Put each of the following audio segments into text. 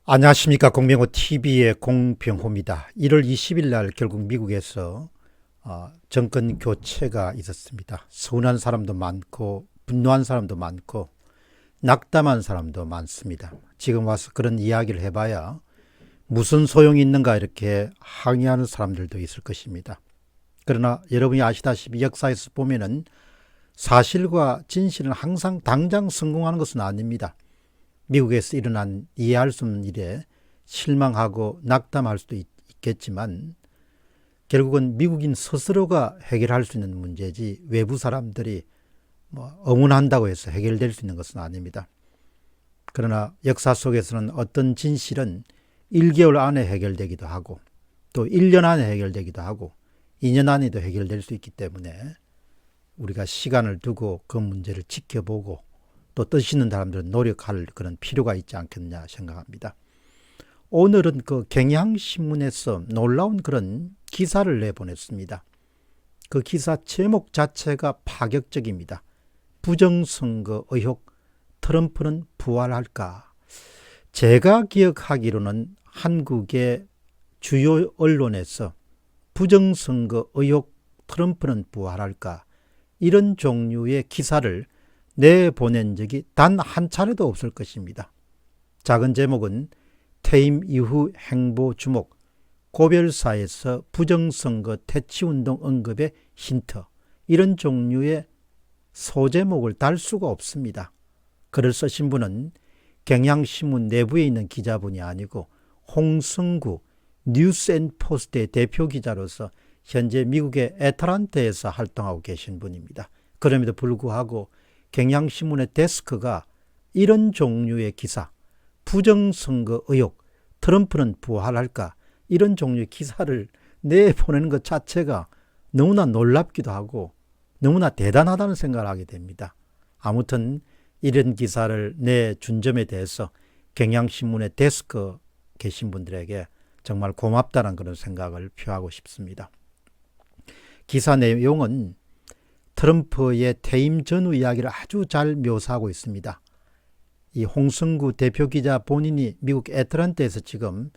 안녕하십니까. 공병호 TV의 공병호입니다. 1월 20일 날 결국 미국에서 정권 교체가 있었습니다. 서운한 사람도 많고 분노한 사람도 많고 낙담한 사람도 많습니다. 지금 와서 그런 이야기를 해봐야 무슨 소용이 있는가 이렇게 항의하는 사람들도 있을 것입니다. 그러나 여러분이 아시다시피 역사에서 보면은 사실과 진실은 항상 당장 성공하는 것은 아닙니다. 미국에서 일어난 이해할 수 없는 일에 실망하고 낙담할 수도 있겠지만 결국은 미국인 스스로가 해결할 수 있는 문제지 외부 사람들이 응원한다고 해서 해결될 수 있는 것은 아닙니다. 그러나 역사 속에서는 어떤 진실은 1개월 안에 해결되기도 하고 또 1년 안에 해결되기도 하고 2년 안에도 해결될 수 있기 때문에 우리가 시간을 두고 그 문제를 지켜보고 또 뜻 있는 사람들은 노력할 그런 필요가 있지 않겠냐 생각합니다. 오늘은 그 경향신문에서 놀라운 그런 기사를 내보냈습니다. 그 기사 제목 자체가 파격적입니다. 부정선거 의혹, 트럼프는 부활할까? 제가 기억하기로는 한국의 주요 언론에서 부정선거 의혹, 트럼프는 부활할까? 이런 종류의 기사를 내보낸 적이 단 한 차례도 없을 것입니다. 작은 제목은 퇴임 이후 행보 주목, 고별사에서 부정선거 퇴치운동 언급의 힌트, 이런 종류의 소제목을 달 수가 없습니다. 글을 쓰신 분은 경향신문 내부에 있는 기자분이 아니고 홍성구 뉴스앤포스트의 대표 기자로서 현재 미국의 애틀랜타에서 활동하고 계신 분입니다. 그럼에도 불구하고 경향신문의 데스크가 이런 종류의 기사, 부정선거 의혹, 트럼프는 부활할까? 이런 종류의 기사를 내보내는 것 자체가 너무나 놀랍기도 하고 너무나 대단하다는 생각을 하게 됩니다. 아무튼 이런 기사를 내준 점에 대해서 경향신문의 데스크 계신 분들에게 정말 고맙다는 그런 생각을 표하고 싶습니다. 기사 내용은 트럼프의 퇴임 전후 이야기를 아주 잘 묘사하고 있습니다. 이 홍성구 대표 기자 본인이 미국 애틀랜타에서 지금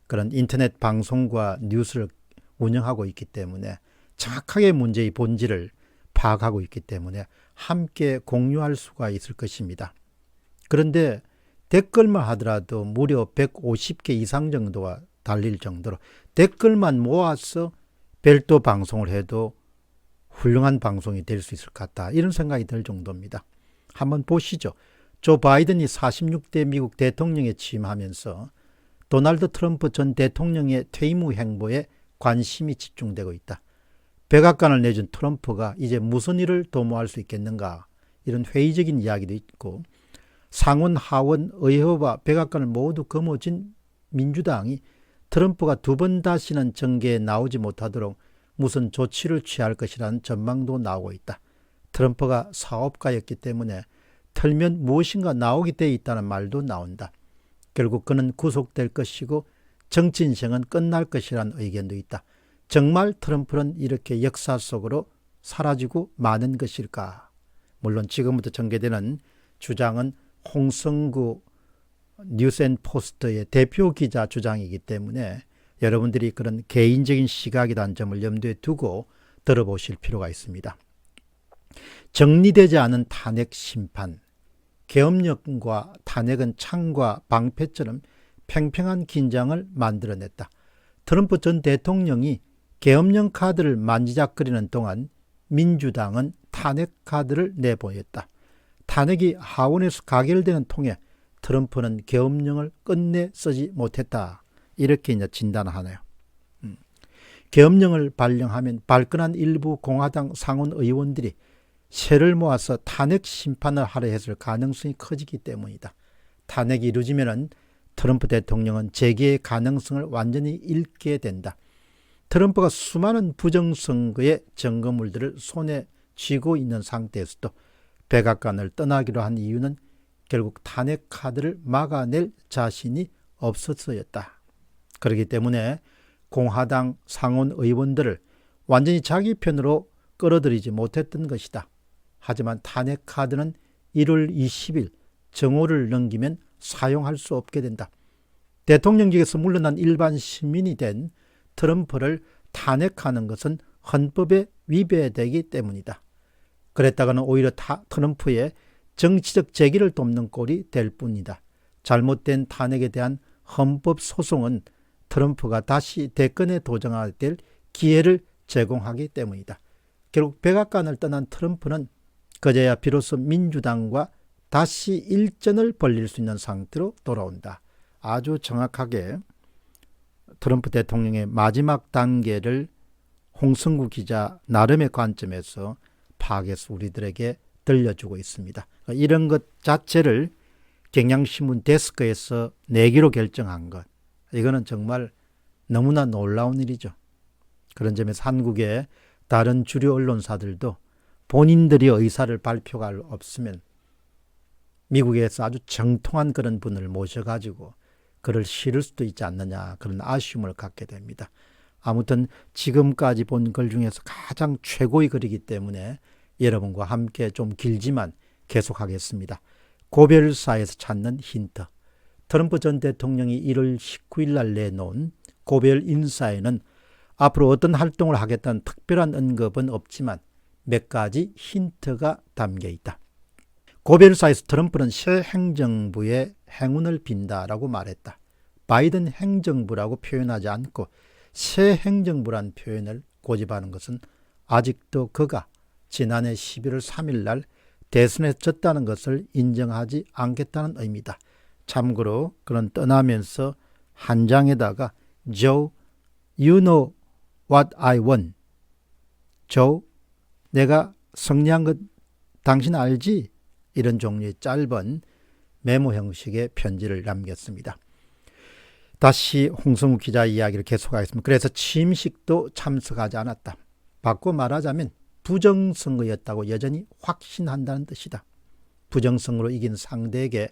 그런 인터넷 방송과 뉴스를 운영하고 있기 때문에 정확하게 문제의 본질을 파악하고 있기 때문에 함께 공유할 수가 있을 것입니다. 그런데 댓글만 하더라도 무려 150개 이상 정도가 달릴 정도로 댓글만 모아서 별도 방송을 해도 훌륭한 방송이 될 수 있을 것 같다, 이런 생각이 들 정도입니다. 한번 보시죠. 조 바이든이 46대 미국 대통령에 취임하면서 도널드 트럼프 전 대통령의 퇴임 후 행보에 관심이 집중되고 있다. 백악관을 내준 트럼프가 이제 무슨 일을 도모할 수 있겠는가, 이런 회의적인 이야기도 있고, 상원, 하원, 의회와 백악관을 모두 거머쥔 민주당이 트럼프가 두 번 다시는 정계에 나오지 못하도록 무슨 조치를 취할 것이라는 전망도 나오고 있다. 트럼프가 사업가였기 때문에 털면 무엇인가 나오게 돼 있다는 말도 나온다. 결국 그는 구속될 것이고 정치 인생은 끝날 것이라는 의견도 있다. 정말 트럼프는 이렇게 역사 속으로 사라지고 마는 것일까? 물론 지금부터 전개되는 주장은 홍성구 뉴스앤포스트의 대표 기자 주장이기 때문에 여러분들이 그런 개인적인 시각이라는 점을 염두에 두고 들어보실 필요가 있습니다. 정리되지 않은 탄핵 심판, 계엄령과 탄핵은 창과 방패처럼 팽팽한 긴장을 만들어냈다. 트럼프 전 대통령이 계엄령 카드를 만지작거리는 동안 민주당은 탄핵 카드를 내보냈다. 탄핵이 하원에서 가결되는 통에 트럼프는 계엄령을 끝내 쓰지 못했다, 이렇게 이제 진단하네요. 계엄령을 발령하면 발끈한 일부 공화당 상원 의원들이 세를 모아서 탄핵 심판을 하려 했을 가능성이 커지기 때문이다. 탄핵이 이루어지면 트럼프 대통령은 재계의 가능성을 완전히 잃게 된다. 트럼프가 수많은 부정선거의 증거물들을 손에 쥐고 있는 상태에서도 백악관을 떠나기로 한 이유는 결국 탄핵 카드를 막아낼 자신이 없어서였다. 그렇기 때문에 공화당 상원 의원들을 완전히 자기 편으로 끌어들이지 못했던 것이다. 하지만 탄핵 카드는 1월 20일 정오를 넘기면 사용할 수 없게 된다. 대통령직에서 물러난 일반 시민이 된 트럼프를 탄핵하는 것은 헌법에 위배되기 때문이다. 그랬다가는 오히려 트럼프의 정치적 재기를 돕는 꼴이 될 뿐이다. 잘못된 탄핵에 대한 헌법 소송은 트럼프가 다시 대권에 도전하게 될 기회를 제공하기 때문이다. 결국 백악관을 떠난 트럼프는 그제야 비로소 민주당과 다시 일전을 벌릴 수 있는 상태로 돌아온다. 아주 정확하게 트럼프 대통령의 마지막 단계를 홍성구 기자 나름의 관점에서 파악해서 우리들에게 들려주고 있습니다. 이런 것 자체를 경향신문 데스크에서 내기로 결정한 것, 이거는 정말 너무나 놀라운 일이죠. 그런 점에서 한국의 다른 주류 언론사들도 본인들이 의사를 발표할 없으면 미국에서 아주 정통한 그런 분을 모셔가지고 그를 실을 수도 있지 않느냐, 그런 아쉬움을 갖게 됩니다. 아무튼 지금까지 본 글 중에서 가장 최고의 글이기 때문에 여러분과 함께 좀 길지만 계속하겠습니다. 고별사에서 찾는 힌트. 트럼프 전 대통령이 1월 19일 날 내놓은 고별 인사에는 앞으로 어떤 활동을 하겠다는 특별한 언급은 없지만 몇 가지 힌트가 담겨 있다. 고별사에서 트럼프는 새 행정부의 행운을 빈다라고 말했다. 바이든 행정부라고 표현하지 않고 새 행정부란 표현을 고집하는 것은 아직도 그가 지난해 11월 3일 날 대선에 졌다는 것을 인정하지 않겠다는 의미다. 참고로 그는 떠나면서 한 장에다가 Joe, you know what I want. Joe, 내가 승리한 것 당신 알지? 이런 종류의 짧은 메모 형식의 편지를 남겼습니다. 다시 홍성우 기자 이야기를 계속하겠습니다. 그래서 취임식도 참석하지 않았다. 바꿔 말하자면 부정선거였다고 여전히 확신한다는 뜻이다. 부정선거로 이긴 상대에게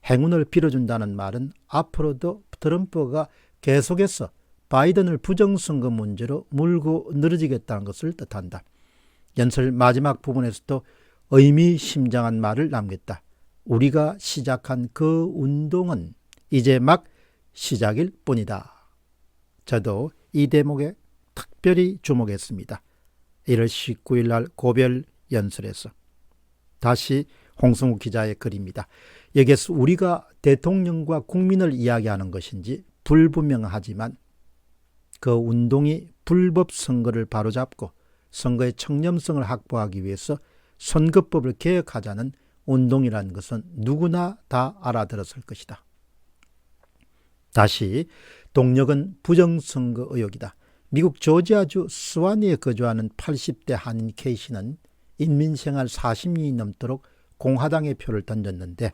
행운을 빌어준다는 말은 앞으로도 트럼프가 계속해서 바이든을 부정선거 문제로 물고 늘어지겠다는 것을 뜻한다. 연설 마지막 부분에서도 의미심장한 말을 남겼다. 우리가 시작한 그 운동은 이제 막 시작일 뿐이다. 저도 이 대목에 특별히 주목했습니다. 1월 19일 날 고별 연설에서. 다시 홍성우 기자의 글입니다. 여기에서 우리가 대통령과 국민을 이야기하는 것인지 불분명하지만 그 운동이 불법 선거를 바로잡고 선거의 청렴성을 확보하기 위해서 선거법을 개혁하자는 운동이라는 것은 누구나 다 알아들었을 것이다. 다시 동력은 부정선거 의혹이다. 미국 조지아주 스와니에 거주하는 80대 한인 K씨는 인민생활 40년이 넘도록 공화당의 표를 던졌는데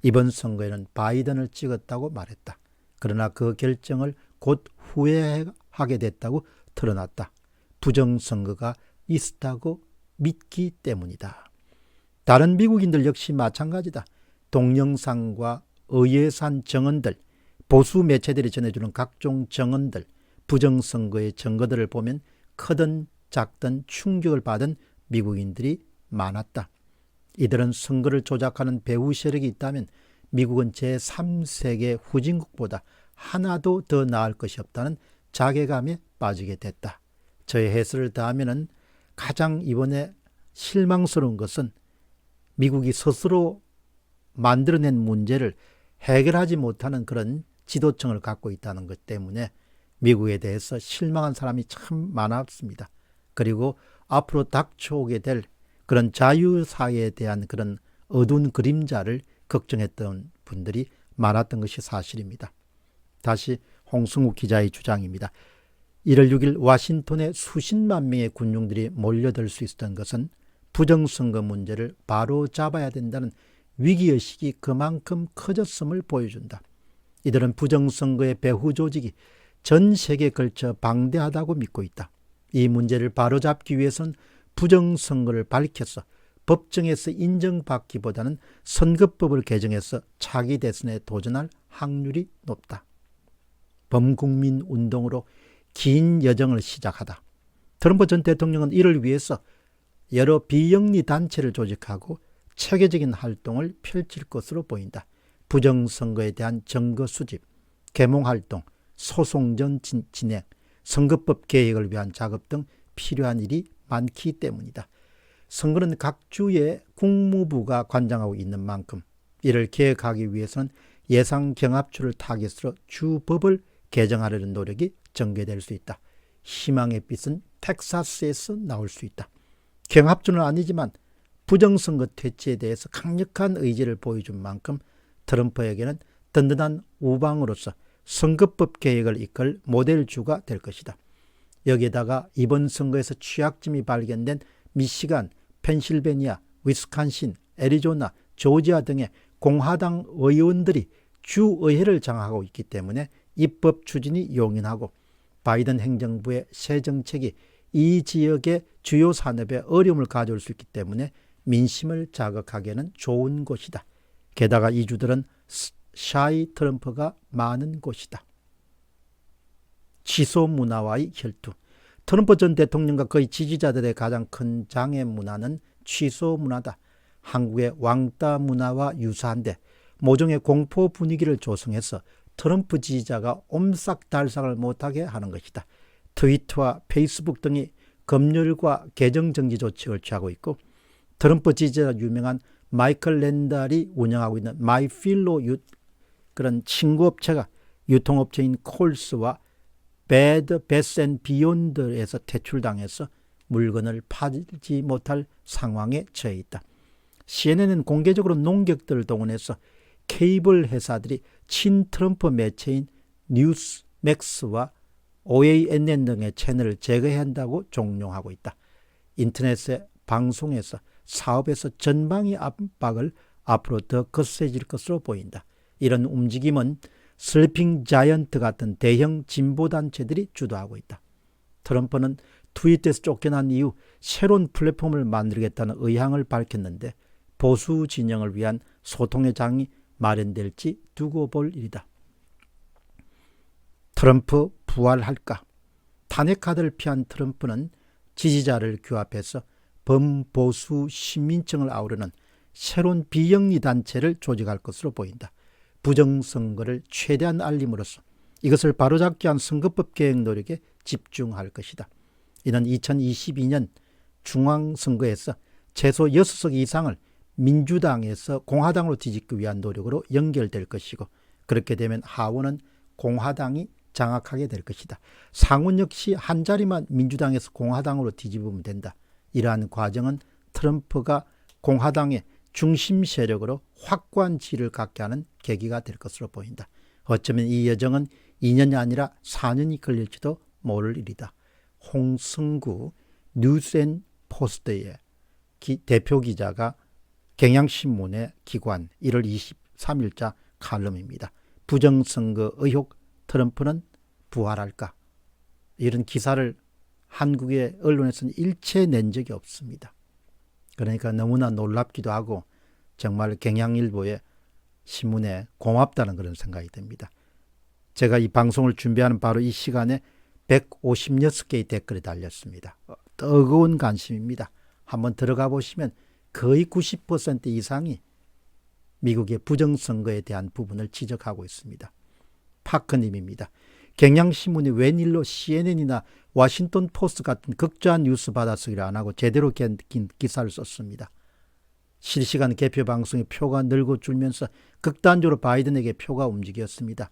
이번 선거에는 바이든을 찍었다고 말했다. 그러나 그 결정을 곧 후회하게 됐다고 드러났다. 부정선거가 있었다고 믿기 때문이다. 다른 미국인들 역시 마찬가지다. 동영상과 의회산 정언들, 보수 매체들이 전해주는 각종 정언들, 부정선거의 증거들을 보면 크든 작든 충격을 받은 미국인들이 많았다. 이들은 선거를 조작하는 배후 세력이 있다면 미국은 제3세계 후진국보다 하나도 더 나을 것이 없다는 자괴감에 빠지게 됐다. 저의 해설을 더하면 가장 이번에 실망스러운 것은 미국이 스스로 만들어낸 문제를 해결하지 못하는 그런 지도층을 갖고 있다는 것 때문에 미국에 대해서 실망한 사람이 참 많았습니다. 그리고 앞으로 닥쳐오게 될 그런 자유사회에 대한 그런 어두운 그림자를 걱정했던 분들이 많았던 것이 사실입니다. 다시 홍성우 기자의 주장입니다. 1월 6일 와싱턴에 수십만 명의 군중들이 몰려들 수 있었던 것은 부정선거 문제를 바로 잡아야 된다는 위기의식이 그만큼 커졌음을 보여준다. 이들은 부정선거의 배후 조직이 전 세계에 걸쳐 방대하다고 믿고 있다. 이 문제를 바로잡기 위해서는 부정선거를 밝혀서 법정에서 인정받기보다는 선거법을 개정해서 차기 대선에 도전할 확률이 높다. 범국민 운동으로 긴 여정을 시작하다. 트럼프 전 대통령은 이를 위해서 여러 비영리 단체를 조직하고 체계적인 활동을 펼칠 것으로 보인다. 부정선거에 대한 증거 수집, 계몽활동, 소송전 진행, 선거법 개혁을 위한 작업 등 필요한 일이 많기 때문이다. 선거는 각 주의 국무부가 관장하고 있는 만큼 이를 개혁하기 위해서는 예상 경합주를 타깃으로 주법을 개정하려는 노력이 전개될 수 있다. 희망의 빛은 텍사스에서 나올 수 있다. 경합주는 아니지만 부정선거 퇴치에 대해서 강력한 의지를 보여준 만큼 트럼프에게는 든든한 우방으로서 선거법 개혁을 이끌 모델주가 될 것이다. 여기에다가 이번 선거에서 취약점이 발견된 미시간, 펜실베니아, 위스콘신, 애리조나, 조지아 등의 공화당 의원들이 주의회를 장악하고 있기 때문에 입법 추진이 용이하고 바이든 행정부의 새 정책이 이 지역의 주요 산업에 어려움을 가져올 수 있기 때문에 민심을 자극하기에는 좋은 곳이다. 게다가 이 주들은 샤이 트럼프가 많은 곳이다. 취소 문화와의 혈투. 트럼프 전 대통령과 그의 지지자들의 가장 큰 장애 문화는 취소 문화다. 한국의 왕따 문화와 유사한데 모종의 공포 분위기를 조성해서 트럼프 지지자가 옴싹달싹을 못하게 하는 것이다. 트위터와 페이스북 등이 검열과 계정정지 조치를 취하고 있고 트럼프 지지자 유명한 마이클 랜달이 운영하고 있는 마이필로 그런 친구업체가 유통업체인 콜스와 배드 베스 비욘드에서 퇴출당해서 물건을 팔지 못할 상황에 처해 있다. CNN은 공개적으로 농객들을 동원해서 케이블 회사들이 친트럼프 매체인 뉴스맥스와 OANN 등의 채널을 제거해야 한다고 종용하고 있다. 인터넷의 방송에서 사업에서 전방위 압박을 앞으로 더 거세질 것으로 보인다. 이런 움직임은 슬리핑 자이언트 같은 대형 진보단체들이 주도하고 있다. 트럼프는 트위터에서 쫓겨난 이후 새로운 플랫폼을 만들겠다는 의향을 밝혔는데 보수 진영을 위한 소통의 장이 마련될지 두고 볼 일이다. 트럼프 부활할까? 탄핵카드를 피한 트럼프는 지지자를 규합해서 범보수 시민층을 아우르는 새로운 비영리 단체를 조직할 것으로 보인다. 부정선거를 최대한 알림으로써 이것을 바로잡기 위한 선거법 개혁 노력에 집중할 것이다. 이는 2022년 중앙선거에서 최소 6석 이상을 민주당에서 공화당으로 뒤집기 위한 노력으로 연결될 것이고 그렇게 되면 하원은 공화당이 장악하게 될 것이다. 상원 역시 한 자리만 민주당에서 공화당으로 뒤집으면 된다. 이러한 과정은 트럼프가 공화당의 중심 세력으로 확고한 지위를 갖게 하는 계기가 될 것으로 보인다. 어쩌면 이 여정은 2년이 아니라 4년이 걸릴지도 모를 일이다. 홍승구 뉴스앤포스트의 대표 기자가 경향신문의 기관 1월 23일자 칼럼입니다. 부정선거 의혹 트럼프는 부활할까? 이런 기사를 한국의 언론에서는 일체 낸 적이 없습니다. 그러니까 너무나 놀랍기도 하고 정말 경향일보의 신문에 고맙다는 그런 생각이 듭니다. 제가 이 방송을 준비하는 바로 이 시간에 156개의 댓글이 달렸습니다. 뜨거운 관심입니다. 한번 들어가 보시면 거의 90% 이상이 미국의 부정선거에 대한 부분을 지적하고 있습니다. 파크님입니다. 경향신문이 웬일로 CNN이나 워싱턴 포스트 같은 극좌한 뉴스 받아쓰기를 안 하고 제대로 긴 기사를 썼습니다. 실시간 개표 방송의 표가 늘고 줄면서 극단적으로 바이든에게 표가 움직였습니다.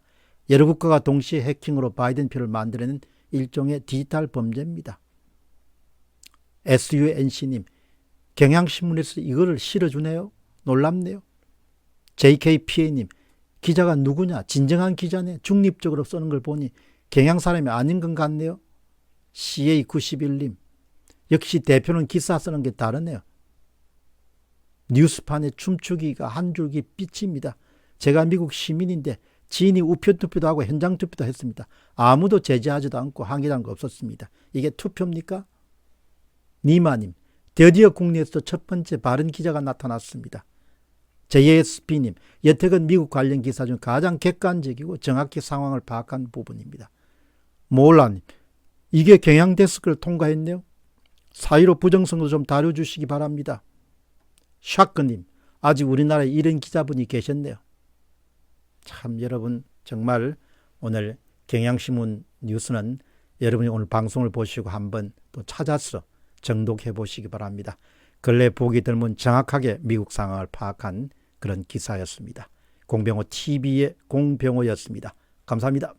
여러 국가가 동시에 해킹으로 바이든 표를 만들어낸 일종의 디지털 범죄입니다. SUNC님, 경향신문에서 이거를 실어주네요. 놀랍네요. JKPA님, 기자가 누구냐? 진정한 기자네. 중립적으로 쓰는 걸 보니 경향 사람이 아닌 것 같네요. CA91님, 역시 대표는 기사 쓰는 게 다르네요. 뉴스판의 춤추기가 한 줄기 빛입니다. 제가 미국 시민인데 지인이 우표 투표도 하고 현장 투표도 했습니다. 아무도 제지하지도 않고 항의한 거 없었습니다. 이게 투표입니까? 니마님, 드디어 국내에서도 첫 번째 바른 기자가 나타났습니다. JSP님, 여태껏 미국 관련 기사 중 가장 객관적이고 정확히 상황을 파악한 부분입니다. 몰라님, 이게 경향 데스크를 통과했네요. 사이로 부정선거 좀 다뤄주시기 바랍니다. 샤크님, 아직 우리나라에 이런 기자분이 계셨네요. 참 여러분 정말 오늘 경향신문 뉴스는 여러분이 오늘 방송을 보시고 한번 또 찾아서 정독해 보시기 바랍니다. 근래 보기 드문 정확하게 미국 상황을 파악한 그런 기사였습니다. 공병호 TV의 공병호였습니다. 감사합니다.